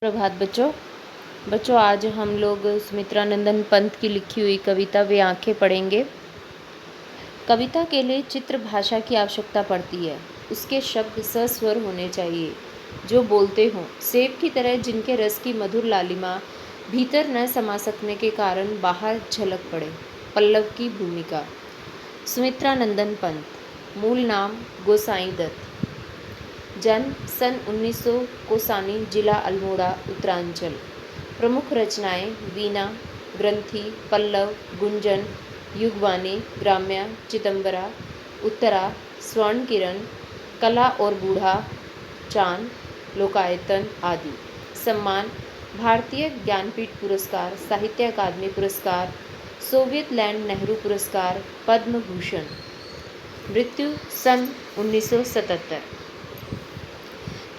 प्रभात बच्चों। आज हम लोग सुमित्रा नंदन पंत की लिखी हुई कविता वे आंखें पढ़ेंगे। कविता के लिए चित्र भाषा की आवश्यकता पड़ती है। उसके शब्द सस्वर होने चाहिए, जो बोलते हों, सेब की तरह, जिनके रस की मधुर लालिमा भीतर न समा सकने के कारण बाहर झलक पड़े। पल्लव की भूमिका। सुमित्रा नंदन पंत, मूल नाम गोसाई दत्त, जन्म सन 1900, कोसानी, जिला अल्मोड़ा, उत्तरांचल। प्रमुख रचनाएं वीणा, ग्रंथि, पल्लव, गुंजन, युगवाणी, ग्राम्या, चिदंबरा, उत्तरा, स्वर्ण किरण, कला और बूढ़ा, चांद, लोकायतन आदि। सम्मान: भारतीय ज्ञानपीठ पुरस्कार, साहित्य अकादमी पुरस्कार, सोवियत लैंड नेहरू पुरस्कार, पद्म भूषण। मृत्यु सन 1977।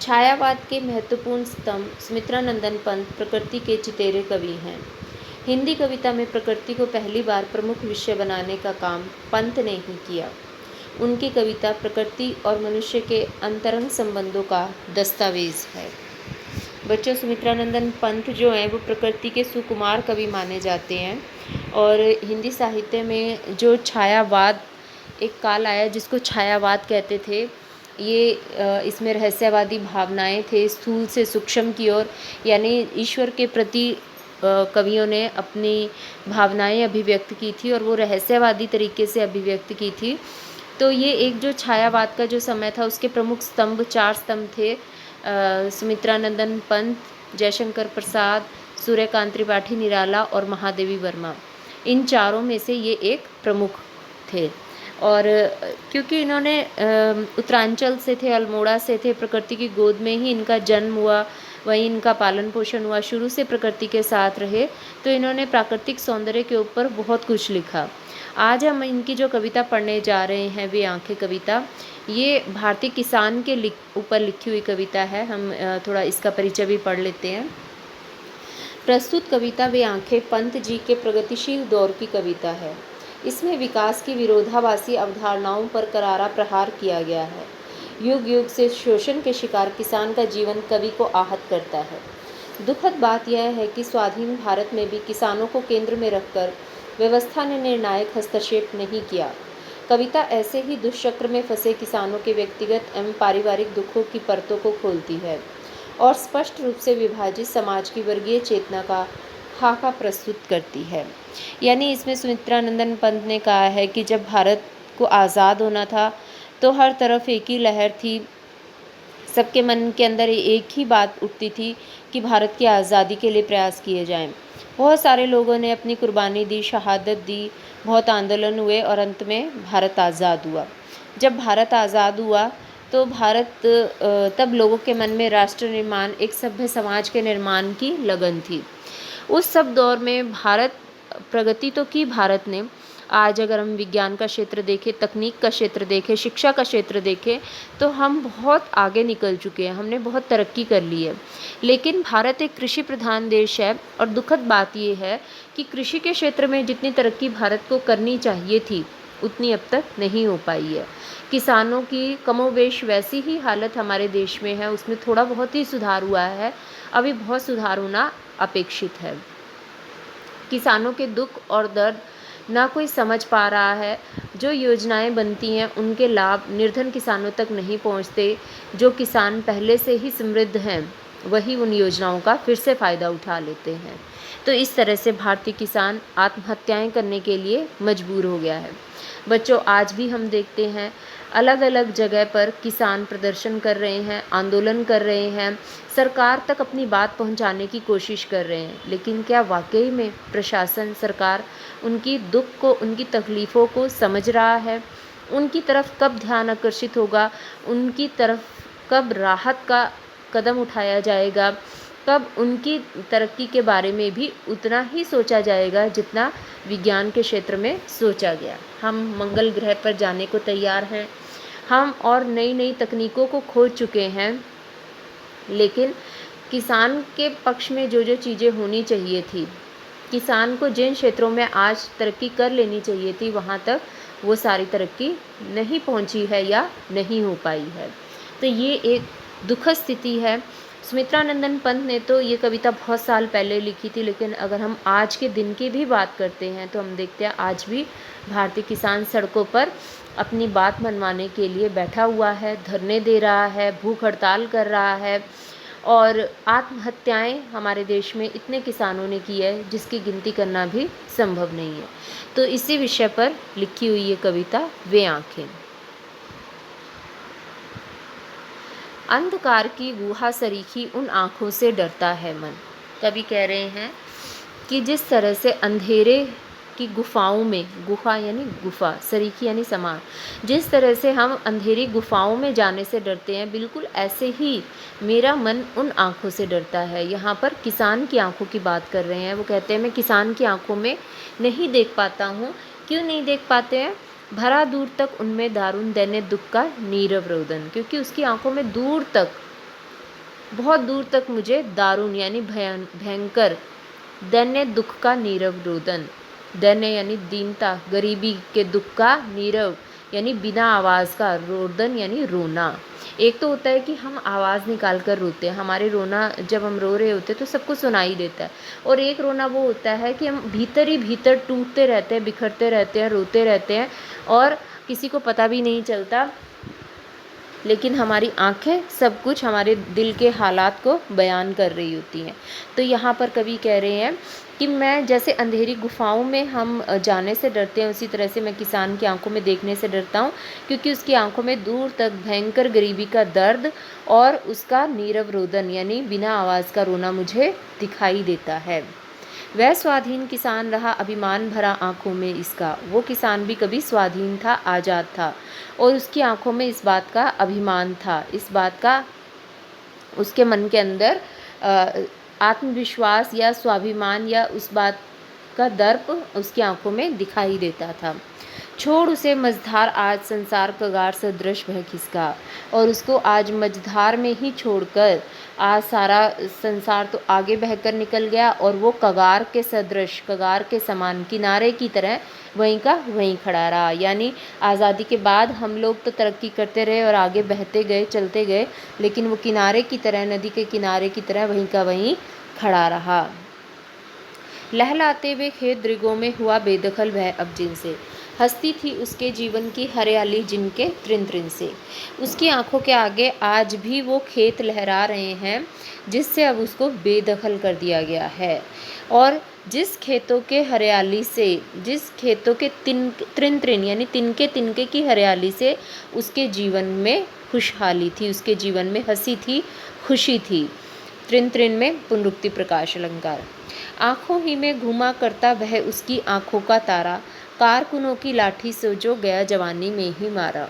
छायावाद के महत्वपूर्ण स्तंभ सुमित्रा नंदन पंत प्रकृति के चितेरे कवि हैं। हिंदी कविता में प्रकृति को पहली बार प्रमुख विषय बनाने का काम पंत ने ही किया। उनकी कविता प्रकृति और मनुष्य के अंतरंग संबंधों का दस्तावेज है। बच्चों, सुमित्रा नंदन पंत जो हैं वो प्रकृति के सुकुमार कवि माने जाते हैं। और हिंदी साहित्य में जो छायावाद एक काल आया जिसको छायावाद कहते थे, ये इसमें रहस्यवादी भावनाएं थे, स्थूल से सूक्ष्म की ओर, यानी ईश्वर के प्रति कवियों ने अपनी भावनाएं अभिव्यक्त की थी और वो रहस्यवादी तरीके से अभिव्यक्त की थी। तो ये एक जो छायावाद का जो समय था उसके प्रमुख स्तंभ 4 स्तंभ थे। सुमित्रा नंदन पंत, जयशंकर प्रसाद, सूर्यकांत त्रिपाठी निराला और महादेवी वर्मा। इन चारों में से ये एक प्रमुख थे। और क्योंकि इन्होंने उत्तरांचल से थे, अल्मोड़ा से थे, प्रकृति की गोद में ही इनका जन्म हुआ, वहीं इनका पालन पोषण हुआ, शुरू से प्रकृति के साथ रहे, तो इन्होंने प्राकृतिक सौंदर्य के ऊपर बहुत कुछ लिखा। आज हम इनकी जो कविता पढ़ने जा रहे हैं वे आंखें कविता, ये भारतीय किसान के ऊपर लिखी हुई कविता है। हम थोड़ा इसका परिचय भी पढ़ लेते हैं। प्रस्तुत कविता वे आंखें पंत जी के प्रगतिशील दौर की कविता है। इसमें विकास की विरोधाभासी अवधारणाओं पर करारा प्रहार किया गया है। युग युग से शोषण के शिकार किसान का जीवन कवि को आहत करता है। दुखद बात यह है कि स्वाधीन भारत में भी किसानों को केंद्र में रखकर व्यवस्था ने निर्णायक हस्तक्षेप नहीं किया। कविता ऐसे ही दुष्चक्र में फंसे किसानों के व्यक्तिगत एवं पारिवारिक दुखों की परतों को खोलती है और स्पष्ट रूप से विभाजित समाज की वर्गीय चेतना का खाका प्रस्तुत करती है। यानी इसमें सुमित्रा नंदन पंत ने कहा है कि जब भारत को आज़ाद होना था तो हर तरफ एक ही लहर थी, सबके मन के अंदर एक ही बात उठती थी कि भारत की आज़ादी के लिए प्रयास किए जाएं। बहुत सारे लोगों ने अपनी कुर्बानी दी, शहादत दी, बहुत आंदोलन हुए और अंत में भारत आज़ाद हुआ। जब भारत आज़ाद हुआ तो तब लोगों के मन में राष्ट्र निर्माण, एक सभ्य समाज के निर्माण की लगन थी। उस सब दौर में भारत प्रगति तो की भारत ने। आज अगर हम विज्ञान का क्षेत्र देखें, तकनीक का क्षेत्र देखें, शिक्षा का क्षेत्र देखें, तो हम बहुत आगे निकल चुके हैं, हमने बहुत तरक्की कर ली है। लेकिन भारत एक कृषि प्रधान देश है और दुखद बात ये है कि कृषि के क्षेत्र में जितनी तरक्की भारत को करनी चाहिए थी उतनी अब तक नहीं हो पाई है। किसानों की कमोवेश वैसी ही हालत हमारे देश में है, उसमें थोड़ा बहुत ही सुधार हुआ है, अभी बहुत सुधार होना अपेक्षित है। किसानों के दुख और दर्द ना कोई समझ पा रहा है। जो योजनाएं बनती हैं उनके लाभ निर्धन किसानों तक नहीं पहुंचते। जो किसान पहले से ही समृद्ध हैं वही उन योजनाओं का फिर से फ़ायदा उठा लेते हैं। तो इस तरह से भारतीय किसान आत्महत्याएं करने के लिए मजबूर हो गया है। बच्चों, आज भी हम देखते हैं अलग अलग जगह पर किसान प्रदर्शन कर रहे हैं, आंदोलन कर रहे हैं, सरकार तक अपनी बात पहुंचाने की कोशिश कर रहे हैं। लेकिन क्या वाकई में प्रशासन, सरकार उनकी दुख को, उनकी तकलीफ़ों को समझ रहा है? उनकी तरफ कब ध्यान आकर्षित होगा? उनकी तरफ कब राहत का कदम उठाया जाएगा? कब उनकी तरक्की के बारे में भी उतना ही सोचा जाएगा जितना विज्ञान के क्षेत्र में सोचा गया? हम मंगल ग्रह पर जाने को तैयार हैं, हम और नई नई तकनीकों को खोज चुके हैं, लेकिन किसान के पक्ष में जो जो चीज़ें होनी चाहिए थी, किसान को जिन क्षेत्रों में आज तरक्की कर लेनी चाहिए थी वहाँ तक वो सारी तरक्की नहीं पहुँची है या नहीं हो पाई है। तो ये एक दुखद स्थिति है। सुमित्रा नंदन पंत ने तो ये कविता बहुत साल पहले लिखी थी, लेकिन अगर हम आज के दिन की भी बात करते हैं तो हम देखते हैं आज भी भारतीय किसान सड़कों पर अपनी बात मनवाने के लिए बैठा हुआ है, धरने दे रहा है, भूख हड़ताल कर रहा है। और आत्महत्याएं हमारे देश में इतने किसानों ने की है जिसकी गिनती करना भी संभव नहीं है। तो इसी विषय पर लिखी हुई ये कविता वे आँखें। अंधकार की गुहा सरीखी उन आँखों से डरता है मन। कवि कह रहे हैं कि जिस तरह से अंधेरे की गुफाओं में, गुफा यानी गुफा, सरीखी यानी समान, जिस तरह से हम अंधेरी गुफाओं में जाने से डरते हैं, बिल्कुल ऐसे ही मेरा मन उन आँखों से डरता है। यहाँ पर किसान की आँखों की बात कर रहे हैं। वो कहते हैं मैं किसान की आँखों में नहीं देख पाता हूँ। क्यों नहीं देख पाते हैं? भरा दूर तक उनमें दारुण दैन्य दुख का नीरव रोदन, क्योंकि उसकी आंखों में दूर तक, बहुत दूर तक मुझे दारुण यानी भयंकर, दैन्य दुख का नीरव रोदन, दैन्य यानी दीनता, गरीबी के दुख का नीरव यानी बिना आवाज़ का, रोदन यानी रोना। एक तो होता है कि हम आवाज़ निकाल कर रोते हैं, हमारे रोना जब हम रो रहे होते हैं तो सबको सुनाई देता है, और एक रोना वो होता है कि हम भीतर ही भीतर टूटते रहते हैं, बिखरते रहते हैं, रोते रहते हैं और किसी को पता भी नहीं चलता, लेकिन हमारी आंखें सब कुछ हमारे दिल के हालात को बयान कर रही होती हैं। तो यहाँ पर कवि कह रहे हैं कि मैं जैसे अंधेरी गुफाओं में हम जाने से डरते हैं, उसी तरह से मैं किसान की आंखों में देखने से डरता हूँ, क्योंकि उसकी आंखों में दूर तक भयंकर गरीबी का दर्द और उसका नीरव रोदन यानी बिना आवाज़ का रोना मुझे दिखाई देता है। वह स्वाधीन किसान रहा अभिमान भरा आंखों में इसका। वो किसान भी कभी स्वाधीन था, आज़ाद था, और उसकी आंखों में इस बात का अभिमान था, इस बात का उसके मन के अंदर आत्मविश्वास या स्वाभिमान या उस बात का दर्प उसकी आंखों में दिखाई देता था। छोड़ उसे मझधार आज संसार कगार सदृश वह खिसका, और उसको आज मझधार में ही छोड़कर आज सारा संसार तो आगे बहकर निकल गया, और वो कगार के सदृश, कगार के समान, किनारे की तरह वहीं का वहीं खड़ा रहा। यानी आज़ादी के बाद हम लोग तो तरक्की करते रहे और आगे बहते गए, चलते गए, लेकिन वो किनारे की तरह, नदी के किनारे की तरह वहीं का वहीं खड़ा रहा। लहलाते हुए खेत दृगों में हुआ बेदखल वह अब जिनसे, हंसती थी उसके जीवन की हरियाली जिनके त्रिन त्रिन से। उसकी आंखों के आगे आज भी वो खेत लहरा रहे हैं जिससे अब उसको बेदखल कर दिया गया है, और जिस खेतों के हरियाली से, जिस खेतों के त्रिन त्रिन यानी तिनके तिनके की हरियाली से उसके जीवन में खुशहाली थी, उसके जीवन में हंसी थी, खुशी थी। त्रिन त्रिन में पुनरुक्ति प्रकाश अलंकार। आँखों ही में घुमा करता वह उसकी आँखों का तारा, कारकुनों की लाठी से जो गया जवानी में ही मारा।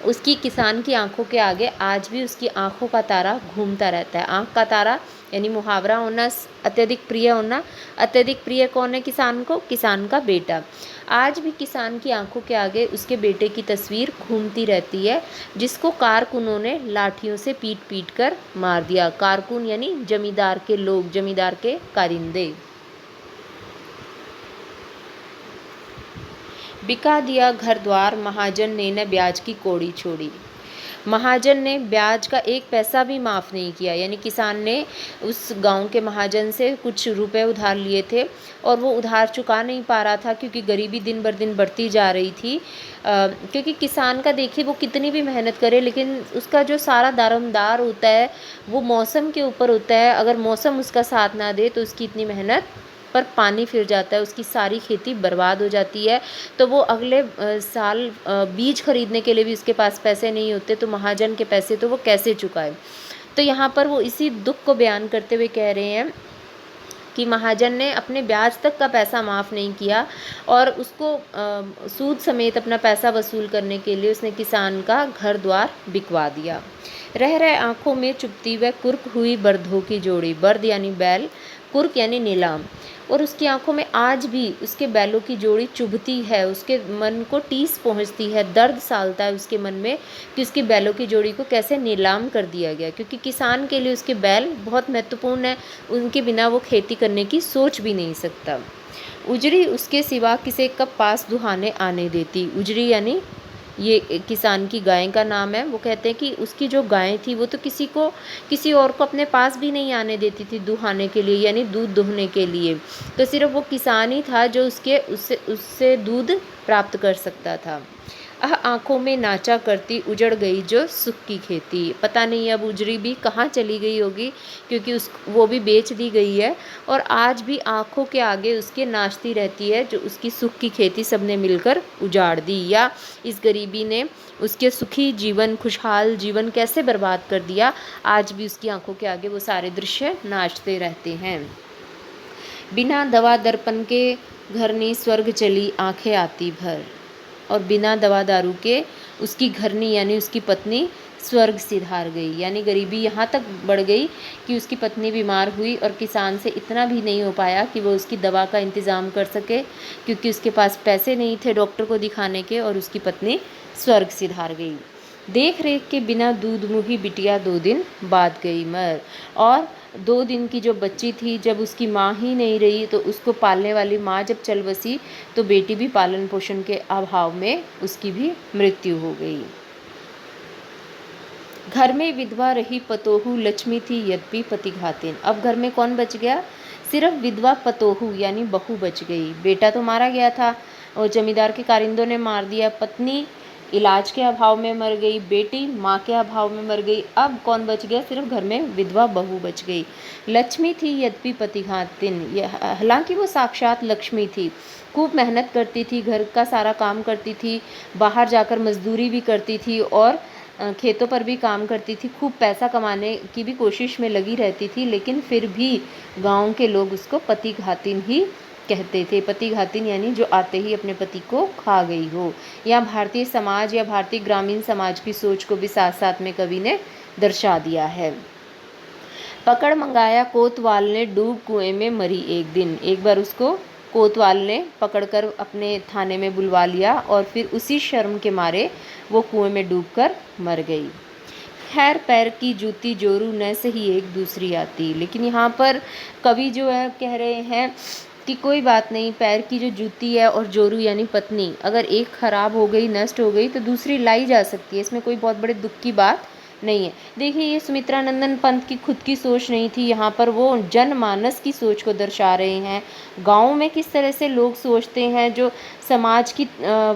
उसकी किसान की आंखों के आगे आज भी उसकी आंखों का तारा घूमता रहता है। आंख का तारा यानी मुहावरा होना, अत्यधिक प्रिय होना। अत्यधिक प्रिय कौन है किसान को? किसान का बेटा। आज भी किसान की आंखों के आगे उसके बेटे की तस्वीर घूमती रहती है, जिसको कारकुनों ने लाठियों से पीट पीट कर मार दिया। कारकुन यानी जमींदार के लोग, जमींदार के कारिंदे। बिका दिया घर द्वार महाजन ने न ब्याज की कौड़ी छोड़ी। महाजन ने ब्याज का एक पैसा भी माफ़ नहीं किया, यानी किसान ने उस गांव के महाजन से कुछ रुपए उधार लिए थे और वो उधार चुका नहीं पा रहा था, क्योंकि गरीबी दिन बर दिन बढ़ती जा रही थी। क्योंकि किसान का देखिए वो कितनी भी मेहनत करे, लेकिन उसका जो सारा दारोमदार होता है वो मौसम के ऊपर होता है। अगर मौसम उसका साथ ना दे तो उसकी इतनी मेहनत पर पानी फिर जाता है, उसकी सारी खेती बर्बाद हो जाती है। तो वो अगले साल बीज खरीदने के लिए भी उसके पास पैसे नहीं होते, तो महाजन के पैसे तो वो कैसे चुकाए। तो यहाँ पर वो इसी दुख को बयान करते हुए कह रहे हैं कि महाजन ने अपने ब्याज तक का पैसा माफ़ नहीं किया और उसको सूद समेत अपना पैसा वसूल करने के लिए उसने किसान का घर द्वार बिकवा दिया। रह रहे आँखों में चुभती वह कुर्क हुई बर्दों की जोड़ी। बर्द यानी बैल, कुर्क यानी नीलाम। और उसकी आंखों में आज भी उसके बैलों की जोड़ी चुभती है, उसके मन को टीस पहुंचती है, दर्द सालता है उसके मन में कि उसकी बैलों की जोड़ी को कैसे नीलाम कर दिया गया। क्योंकि किसान के लिए उसके बैल बहुत महत्वपूर्ण है, उनके बिना वो खेती करने की सोच भी नहीं सकता। उजरी उसके सिवा किसे कब पास दुहाने आने देती। उजरी यानी ये किसान की गाय का नाम है। वो कहते हैं कि उसकी जो गाय थी वो तो किसी और को अपने पास भी नहीं आने देती थी दुहाने के लिए, यानी दूध दुहने के लिए। तो सिर्फ वो किसान ही था जो उससे उससे दूध प्राप्त कर सकता था। आंखों में नाचा करती उजड़ गई जो सुख की खेती। पता नहीं अब उजड़ी भी कहाँ चली गई होगी, क्योंकि वो भी बेच दी गई है और आज भी आंखों के आगे उसके नाचती रहती है जो उसकी सुख की खेती सबने मिलकर उजाड़ दी, या इस गरीबी ने उसके सुखी जीवन, खुशहाल जीवन कैसे बर्बाद कर दिया। आज भी उसकी आंखों के आगे वो सारे दृश्य नाचते रहते हैं। बिना दवा दर्पण के घरनी स्वर्ग चली आंखें आती भर। और बिना दवा दारू के उसकी घरनी यानी उसकी पत्नी स्वर्ग सिधार गई, यानी गरीबी यहाँ तक बढ़ गई कि उसकी पत्नी बीमार हुई और किसान से इतना भी नहीं हो पाया कि वो उसकी दवा का इंतज़ाम कर सके, क्योंकि उसके पास पैसे नहीं थे डॉक्टर को दिखाने के, और उसकी पत्नी स्वर्ग सिधार गई। देख रेख के बिना दूध मुही बिटिया 2 दिन बाद गई मर। और 2 दिन की जो बच्ची थी, जब उसकी माँ ही नहीं रही तो उसको पालने वाली माँ जब चल बसी तो बेटी भी पालन पोषण के अभाव में उसकी भी मृत्यु हो गई। घर में विधवा रही पतोहू लक्ष्मी थी यद्यपि पति घातिन। अब घर में कौन बच गया? सिर्फ विधवा पतोहू यानी बहू बच गई। बेटा तो मारा गया था और जमींदार के कारिंदों ने मार दिया, पत्नी इलाज के अभाव में मर गई, बेटी माँ के अभाव में मर गई। अब कौन बच गया? सिर्फ घर में विधवा बहू बच गई। लक्ष्मी थी यद्यपि पतिघातिन, हालांकि वो साक्षात लक्ष्मी थी, खूब मेहनत करती थी, घर का सारा काम करती थी, बाहर जाकर मजदूरी भी करती थी और खेतों पर भी काम करती थी, खूब पैसा कमाने की भी कोशिश में लगी रहती थी, लेकिन फिर भी गांव के लोग उसको पतिघातिन ही कहते थे। पतिघातिन यानी जो आते ही अपने पति को खा गई हो। यहाँ भारतीय समाज या भारतीय ग्रामीण समाज की सोच को भी साथ साथ में कवि ने दर्शा दिया है। पकड़ मंगाया कोतवाल ने डूब कुएं में मरी एक दिन। एक बार उसको कोतवाल ने पकड़कर अपने थाने में बुलवा लिया और फिर उसी शर्म के मारे वो कुएं में डूबकर मर गई। खैर पैर की जूती जोरू न सही एक दूसरी आती। लेकिन यहाँ पर कवि जो है कह रहे हैं कि कोई बात नहीं, पैर की जो जूती है और जोरू यानी पत्नी, अगर एक खराब हो गई, नष्ट हो गई तो दूसरी लाई जा सकती है, इसमें कोई बहुत बड़े दुख की बात नहीं है। देखिए ये सुमित्रा नंदन पंत की खुद की सोच नहीं थी, यहाँ पर वो जनमानस की सोच को दर्शा रहे हैं। गाँव में किस तरह से लोग सोचते हैं, जो समाज की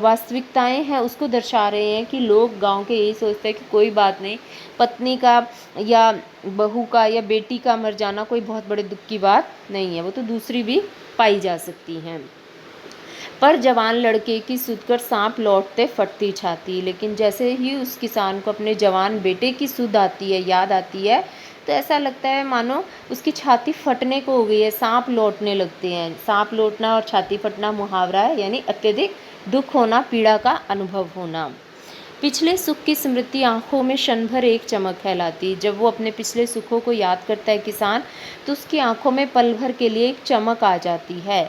वास्तविकताएं हैं उसको दर्शा रहे हैं कि लोग गांव के यही सोचते हैं कि कोई बात नहीं, पत्नी का या बहू का या बेटी का मर जाना कोई बहुत बड़े दुख की बात नहीं है, वो तो दूसरी भी पाई जा सकती हैं। पर जवान लड़के की सुधकर सांप लौटते फटती छाती। लेकिन जैसे ही उस किसान को अपने जवान बेटे की सुध आती है, याद आती है, तो ऐसा लगता है मानो उसकी छाती फटने को हो गई है, सांप लौटने लगते हैं। सांप लौटना और छाती फटना मुहावरा है, यानी अत्यधिक दुख होना, पीड़ा का अनुभव होना। पिछले सुख की स्मृति आंखों में क्षण भर एक चमक फैलाती। जब वो अपने पिछले सुखों को याद करता है किसान, तो उसकी आंखों में पल भर के लिए एक चमक आ जाती है।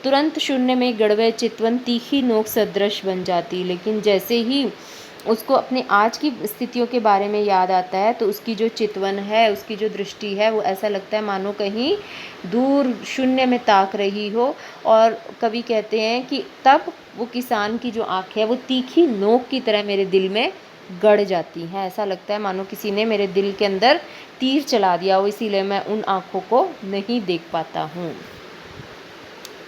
तुरंत शून्य में गड़वे चितवन तीखी नोक सदृश बन जाती। लेकिन जैसे ही उसको अपने आज की स्थितियों के बारे में याद आता है तो उसकी जो चितवन है, उसकी जो दृष्टि है, वो ऐसा लगता है मानो कहीं दूर शून्य में ताक रही हो। और कवि कहते हैं कि तब वो किसान की जो आँख है वो तीखी नोक की तरह मेरे दिल में गड़ जाती हैं। ऐसा लगता है मानो किसी ने मेरे दिल के अंदर तीर चला दिया हो, इसीलिए मैं उन आँखों को नहीं देख पाता हूँ।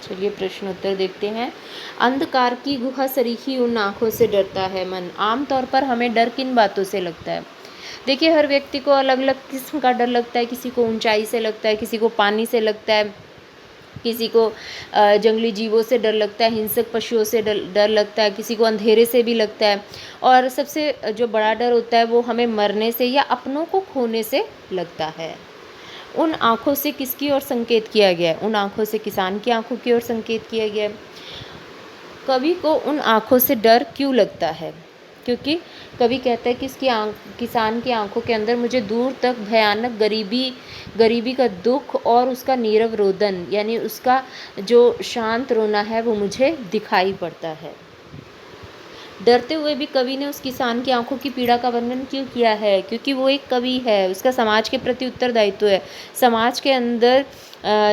चलिए प्रश्न उत्तर देखते हैं। अंधकार की गुहा सरीखी उन आँखों से डरता है मन। आमतौर पर हमें डर किन बातों से लगता है? देखिए हर व्यक्ति को अलग अलग किस्म का डर लगता है। किसी को ऊंचाई से लगता है, किसी को पानी से लगता है, किसी को जंगली जीवों से डर लगता है, हिंसक पशुओं से डर लगता है, किसी को अंधेरे से भी लगता है। और सबसे जो बड़ा डर होता है वो हमें मरने से या अपनों को खोने से लगता है। उन आँखों से किसकी ओर संकेत किया गया है? उन आँखों से किसान की आँखों की ओर संकेत किया गया है। कवि को उन आँखों से डर क्यों लगता है? क्योंकि कवि कहता है कि किसान की आँखों के अंदर मुझे दूर तक भयानक गरीबी का दुख और उसका नीरव रोदन, यानी उसका जो शांत रोना है वो मुझे दिखाई पड़ता है। डरते हुए भी कवि ने उस किसान की आंखों की पीड़ा का वर्णन क्यों किया है? क्योंकि वो एक कवि है, उसका समाज के प्रति उत्तरदायित्व है। समाज के अंदर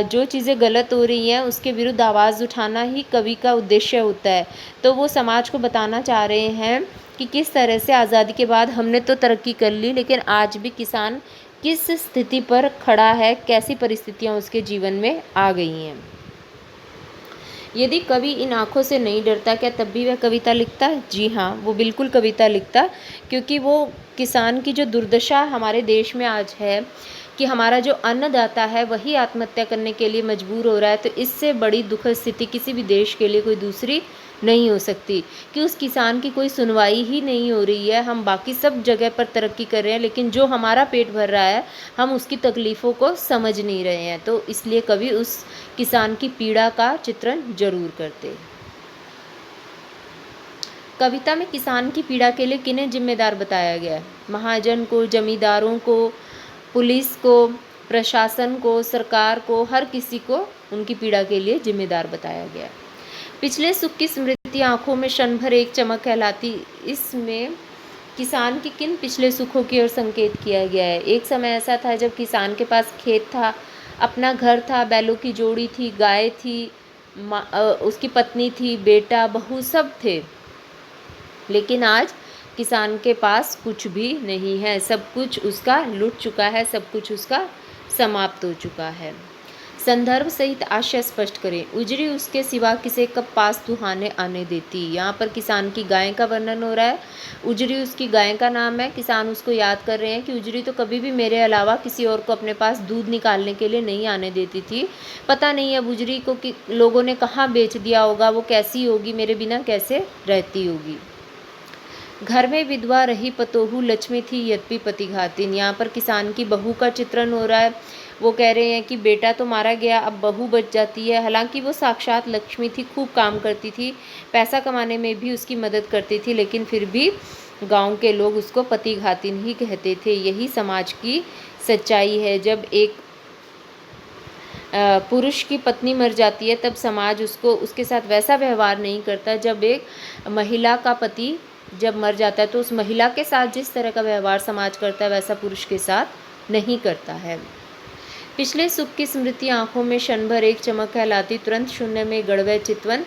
जो चीज़ें गलत हो रही हैं उसके विरुद्ध आवाज़ उठाना ही कवि का उद्देश्य होता है। तो वो समाज को बताना चाह रहे हैं कि किस तरह से आज़ादी के बाद हमने तो तरक्की कर ली, लेकिन आज भी किसान किस स्थिति पर खड़ा है, कैसी परिस्थितियाँ उसके जीवन में आ गई हैं। यदि कवि इन आँखों से नहीं डरता, क्या तब भी वह कविता लिखता? जी हाँ, वो बिल्कुल कविता लिखता, क्योंकि वो किसान की जो दुर्दशा हमारे देश में आज है कि हमारा जो अन्नदाता है वही आत्महत्या करने के लिए मजबूर हो रहा है, तो इससे बड़ी दुखद स्थिति किसी भी देश के लिए कोई दूसरी नहीं हो सकती कि उस किसान की कोई सुनवाई ही नहीं हो रही है। हम बाकी सब जगह पर तरक्की कर रहे हैं, लेकिन जो हमारा पेट भर रहा है हम उसकी तकलीफ़ों को समझ नहीं रहे हैं। तो इसलिए कवि उस किसान की पीड़ा का चित्रण जरूर करते। कविता में किसान की पीड़ा के लिए किन्हें जिम्मेदार बताया गया है? महाजन को, जमींदारों को, पुलिस को, प्रशासन को, सरकार को, हर किसी को उनकी पीड़ा के लिए जिम्मेदार बताया गया है। पिछले सुख की स्मृति आंखों में क्षण भर एक चमक कहलाती, इसमें किसान के किन पिछले सुखों की ओर संकेत किया गया है? एक समय ऐसा था जब किसान के पास खेत था, अपना घर था, बैलों की जोड़ी थी, गाय थी, उसकी पत्नी थी, बेटा, बहू सब थे। लेकिन आज किसान के पास कुछ भी नहीं है, सब कुछ उसका लुट चुका है, सब कुछ उसका समाप्त हो चुका है। संदर्भ सहित आशय स्पष्ट करें। उजरी उसके सिवा किसे कब पास तुहाने आने देती। यहाँ पर किसान की गाय का वर्णन हो रहा है। उजरी उसकी गाय का नाम है। किसान उसको याद कर रहे हैं कि उजरी तो कभी भी मेरे अलावा किसी और को अपने पास दूध निकालने के लिए नहीं आने देती थी। पता नहीं अब उजरी को कि लोगों ने कहाँ बेच दिया होगा, वो कैसी होगी, मेरे बिना कैसे रहती होगी। घर में विधवा रही पतोहू, लक्ष्मी थी यद्यपि पतिघातिन। यहाँ पर किसान की बहू का चित्रण हो रहा है। वो कह रहे हैं कि बेटा तो मारा गया, अब बहू बच जाती है। हालांकि वो साक्षात लक्ष्मी थी, खूब काम करती थी, पैसा कमाने में भी उसकी मदद करती थी, लेकिन फिर भी गांव के लोग उसको पतिघातिन ही कहते थे। यही समाज की सच्चाई है। जब एक पुरुष की पत्नी मर जाती है तब समाज उसको उसके साथ वैसा व्यवहार नहीं करता। जब एक महिला का पति जब मर जाता है तो उस महिला के साथ जिस तरह का व्यवहार समाज करता है वैसा पुरुष के साथ नहीं करता है। पिछले सुख की स्मृति आंखों में क्षण भर एक चमक कहलाती, तुरंत शून्य में गड़वे चितवन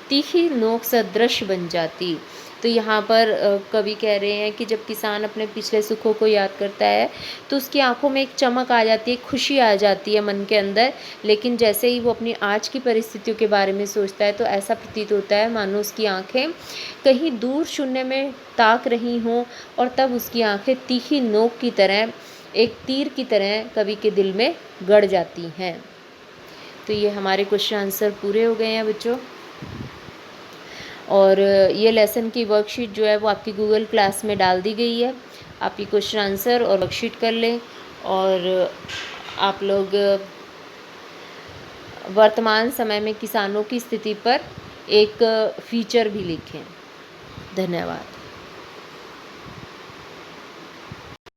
तीखी नोक सदृश बन जाती। तो यहाँ पर कवि कह रहे हैं कि जब किसान अपने पिछले सुखों को याद करता है तो उसकी आंखों में एक चमक आ जाती है, खुशी आ जाती है मन के अंदर। लेकिन जैसे ही वो अपनी आज की परिस्थितियों के बारे में सोचता है तो ऐसा प्रतीत होता है मानो उसकी आंखें कहीं दूर शून्य में ताक रही हों, और तब उसकी आंखें तीखी नोक की तरह, एक तीर की तरह कवि के दिल में गड़ जाती हैं। तो ये हमारे क्वेश्चन आंसर पूरे हो गए हैं बच्चों। और ये लेसन की वर्कशीट जो है वो आपकी गूगल क्लास में डाल दी गई है। आप ये क्वेश्चन आंसर और वर्कशीट कर लें, और आप लोग वर्तमान समय में किसानों की स्थिति पर एक फीचर भी लिखें। धन्यवाद।